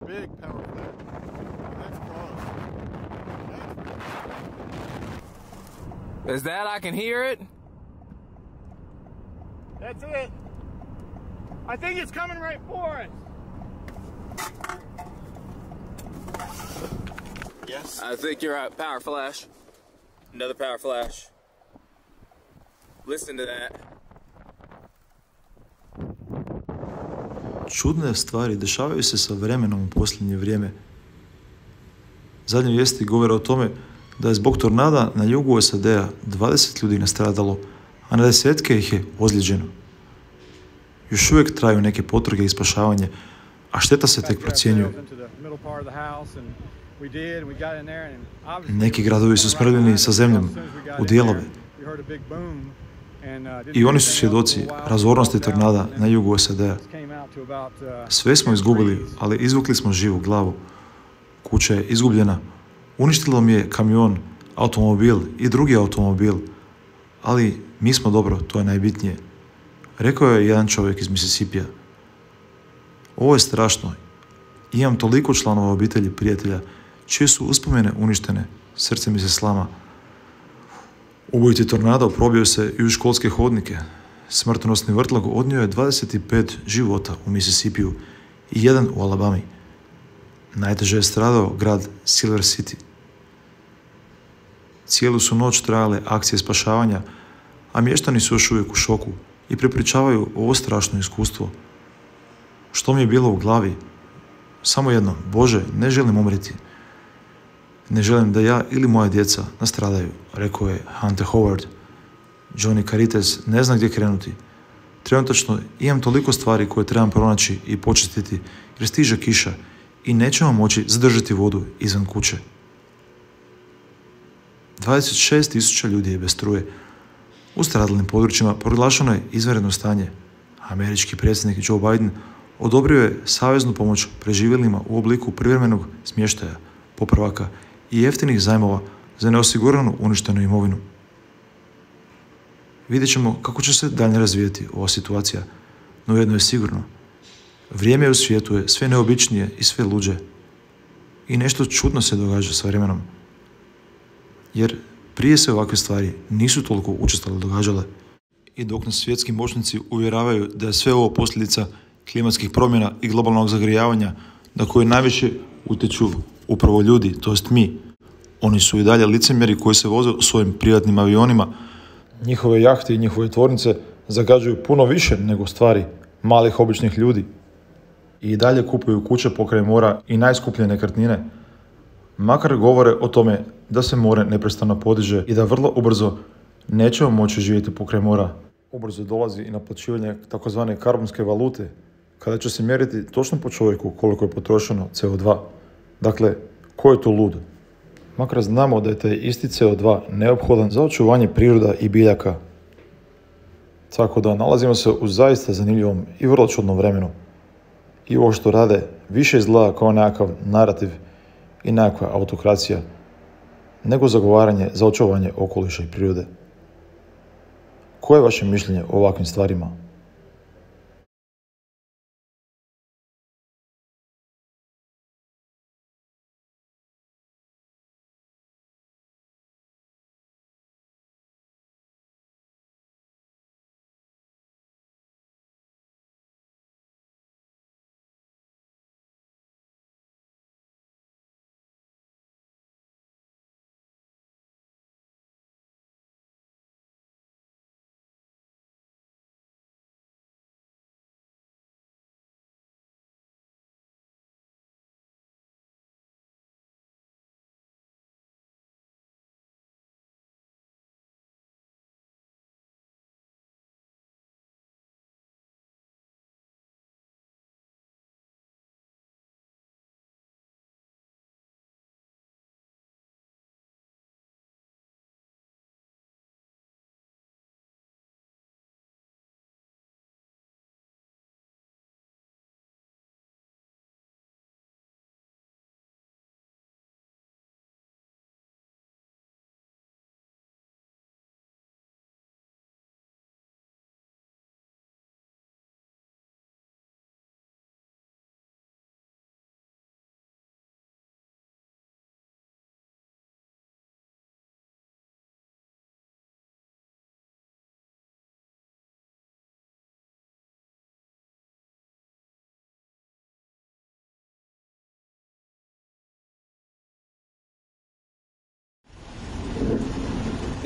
big power flare. That's close. Is that I can hear it? That's it. I think it's coming right for us. Yes. I think you're right. Power flash. Another power flash. Listen to that. Čudne stvari dešavaju se sa vremenom u posljednje vrijeme. Zadnje vijesti govore o tome da je zbog tornada na jugu SAD-a 20 ljudi nastradalo, a na desetke ih je ozlijeđeno. Još uvijek traju neke potrage i spašavanje, a šteta se tek procjenjuje. Neki gradovi su smrvljeni sa zemljom u dijelove. I oni su svjedoci razornosti tornada na jugu SAD-a. Sve smo izgubili, ali izvukli smo živu glavu. Kuća je izgubljena. Uništilo mi je kamion, automobil i drugi automobil. Ali mi smo dobro, to je najbitnije. Rekao je jedan čovjek iz Mississippija. Ovo je strašno. Imam toliko članova obitelji, prijatelja, čije su uspomene uništene. Srce mi se slama. Ubojiti tornado probio se i u školske hodnike. Smrtonosni vrtlog odnio je 25 života u Mississippiju i jedan u Alabami. Najteže je stradao grad Silver City. Cijelu su noć trajale akcije spašavanja, a mještani su još uvijek u šoku i prepričavaju ovo strašno iskustvo. Što mi je bilo u glavi? Samo jedno, Bože, ne želim umreti. Ne želim da ja ili moja djeca nastradaju, rekao je Hunter Howard. Johnny Carites ne zna gdje krenuti. Trenutačno imam toliko stvari koje trebam pronaći i počistiti jer stiže kiša i nećemo moći zadržati vodu izvan kuće. 26.000 ljudi je bez struje. U stradalnim područjima proglašeno je izvanredno stanje. Američki predsjednik Joe Biden odobrio je saveznu pomoć preživjelima u obliku privremenog smještaja, popravaka i jeftinih zajmova za neosiguranu uništenu imovinu. Vidjet ćemo kako će se dalje razvijeti ova situacija, no jedno je sigurno. Vrijeme u svijetu je sve neobičnije i sve luđe. I nešto čudno se događa sa vremenom. Jer prije se ovakve stvari nisu toliko učestalo događale. I dok nas svjetski moćnici uvjeravaju da je sve ovo posljedica klimatskih promjena i globalnog zagrijavanja na koje najviše utječu upravo ljudi, to jest mi, oni su i dalje licemjeri koji se voze u svojim privatnim avionima. Njihove jahte i njihove tvornice zagađuju puno više nego stvari malih običnih ljudi. I dalje kupuju kuće pokraj mora i najskuplje nekretnine. Makar govore o tome da se more neprestano podiže i da vrlo ubrzo nećemo moći živjeti pokraj mora. Ubrzo dolazi i naplaćivanje takozvane karbonske valute, kada će se mjeriti točno po čovjeku koliko je potrošeno CO2. Dakle, ko je to lud? Makar znamo da je taj isti CO2 neophodan za očuvanje priroda i biljaka. Tako da nalazimo se u zaista zanimljivom i vrlo čudnom vremenu. I ovo što rade više izgleda kao nekakav narativ i nekakva autokracija, nego zagovaranje za očuvanje okoliša i prirode. Koje je vaše mišljenje o ovakvim stvarima?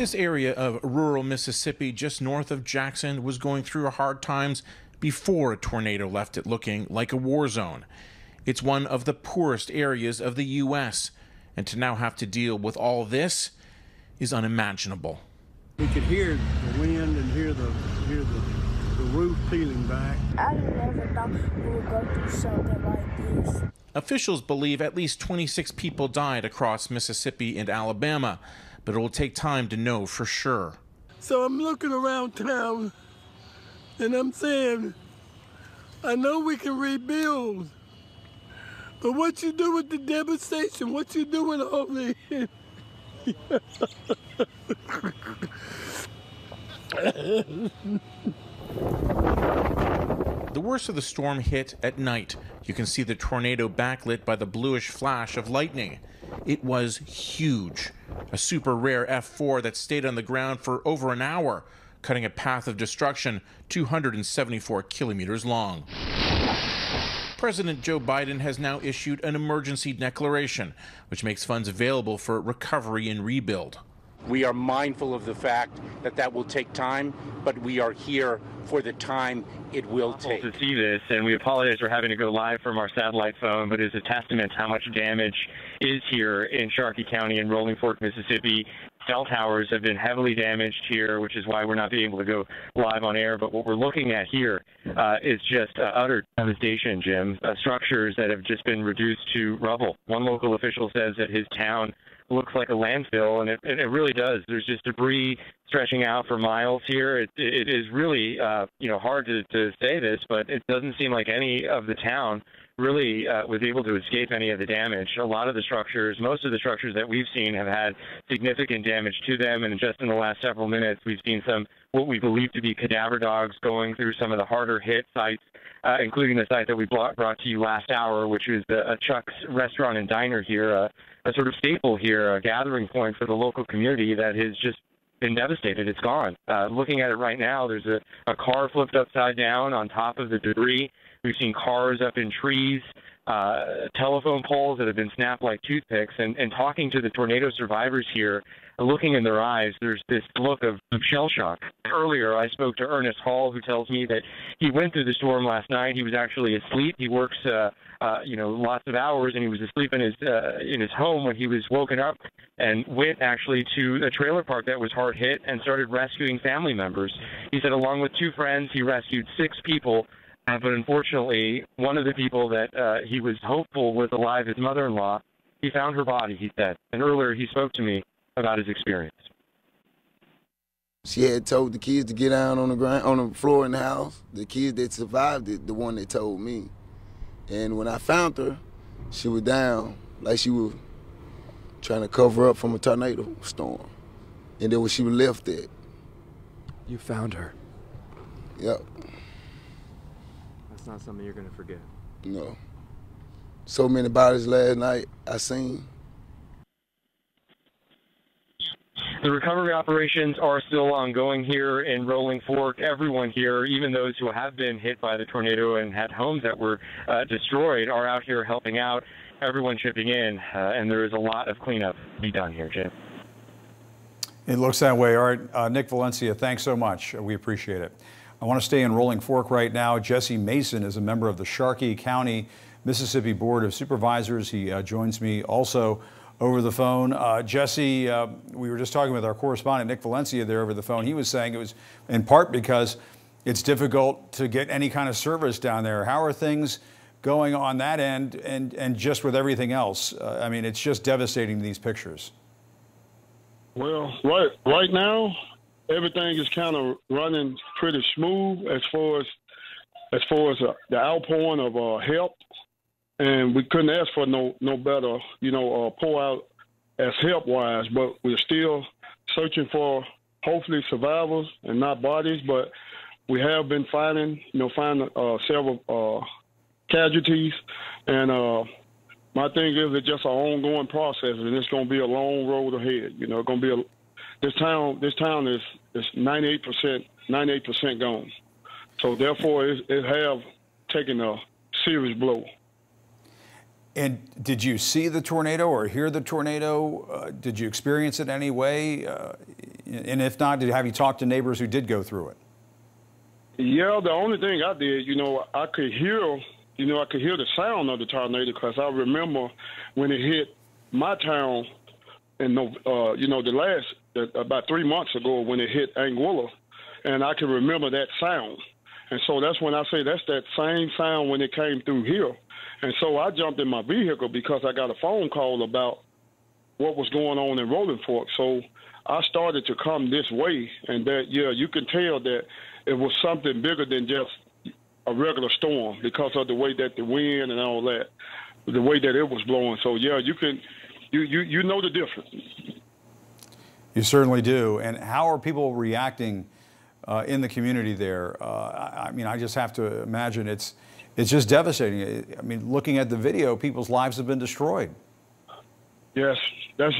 This area of rural Mississippi just north of Jackson was going through hard times before a tornado left it looking like a war zone. It's one of the poorest areas of the U.S., and to now have to deal with all this is unimaginable. We could hear the wind and hear the roof peeling back. I never thought we would go through something like this. Officials believe at least 26 people died across Mississippi and Alabama, but it will take time to know for sure. So I'm looking around town and I'm saying, I know we can rebuild, but what you do with the devastation, what you doing all this? The worst of the storm hit at night. You can see the tornado backlit by the bluish flash of lightning. It was huge. A super rare F4 that stayed on the ground for over an hour, cutting a path of destruction 274 kilometers long. President Joe Biden has now issued an emergency declaration, which makes funds available for recovery and rebuild. We are mindful of the fact that that will take time, but we are here for the time it will take. To see this, and we apologize for having to go live from our satellite phone, but it's a testament to how much damage is here in Sharkey County and Rolling Fork, Mississippi. Cell towers have been heavily damaged here, which is why we're not being able to go live on air. But what we're looking at here is just utter devastation, Jim. Structures that have just been reduced to rubble. One local official says that his town looks like a landfill, and it really does. There's just debris stretching out for miles here. It is really hard to say this, but it doesn't seem like any of the town really was able to escape any of the damage. A lot of the structures, most of the structures that we've seen have had significant damage to them, and just in the last several minutes we've seen some what we believe to be cadaver dogs going through some of the harder hit sites, including the site that we brought to you last hour, which was a Chuck's restaurant and diner here, a sort of staple here, a gathering point for the local community that has just been devastated. It's gone. Looking at it right now, there's a car flipped upside down on top of the debris. We've seen cars up in trees, telephone poles that have been snapped like toothpicks. And talking to the tornado survivors here, looking in their eyes, there's this look of shell shock. Earlier, I spoke to Ernest Hall, who tells me that he went through the storm last night. He was actually asleep. He works lots of hours, and he was asleep in his home when he was woken up and went actually to a trailer park that was hard hit and started rescuing family members. He said along with two friends, he rescued 6 people, but unfortunately, one of the people that he was hopeful was alive, his mother-in-law, he found her body, he said. And earlier he spoke to me about his experience. She had told the kids to get down on the ground, on the floor in the house. The kids that survived it, the one that told me. And when I found her, she was down like she was trying to cover up from a tornado storm. And then when she was left at. You found her? Yep. That's not something you're gonna forget. No. So many bodies last night I seen. The recovery operations are still ongoing here in Rolling Fork. Everyone here, even those who have been hit by the tornado and had homes that were destroyed, are out here helping out. Everyone chipping in, and there is a lot of cleanup to be done here, Jim. It looks that way. All right, Nick Valencia, thanks so much. We appreciate it. I want to stay in Rolling Fork right now. Jesse Mason is a member of the Sharkey County, Mississippi Board of Supervisors. He joins me also over the phone. Jesse, we were just talking with our correspondent, Nick Valencia, there over the phone. He was saying it was in part because it's difficult to get any kind of service down there. How are things going on that end and just with everything else? I mean, it's just devastating, these pictures. Well, right now, everything is kind of running pretty smooth as far as the outpouring of help. And we couldn't ask for no better, pour out as help-wise, but we're still searching for hopefully survivors and not bodies. But we have been finding several casualties. And my thing is it's just an ongoing process, and it's going to be a long road ahead. It's going to be this town is 98% gone. So therefore, it have taken a serious blow. And did you see the tornado or hear the tornado? Did you experience it any way? And if not, have you talked to neighbors who did go through it? Yeah, the only thing I did, I could hear, the sound of the tornado because I remember when it hit my town in, about 3 months ago when it hit Anguilla, and I can remember that sound. And so that's when I say that's that same sound when it came through here. And so I jumped in my vehicle because I got a phone call about what was going on in Rolling Fork. So I started to come this way, and that, you can tell that it was something bigger than just a regular storm because of the way that the wind and all that, the way that it was blowing. So, you know the difference. You certainly do. And how are people reacting in the community there? I mean, I just have to imagine it's just devastating. I mean, looking at the video, people's lives have been destroyed. Yes, that's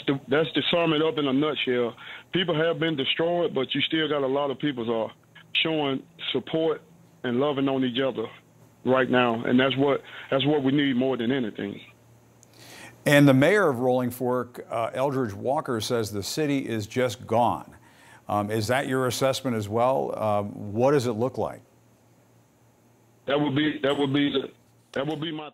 to sum it up in a nutshell. People have been destroyed, but you still got a lot of people are showing support and loving on each other right now, and that's what we need more than anything. And the mayor of Rolling Fork, Eldridge Walker, says the city is just gone. Is that your assessment as well? What does it look like? That would be my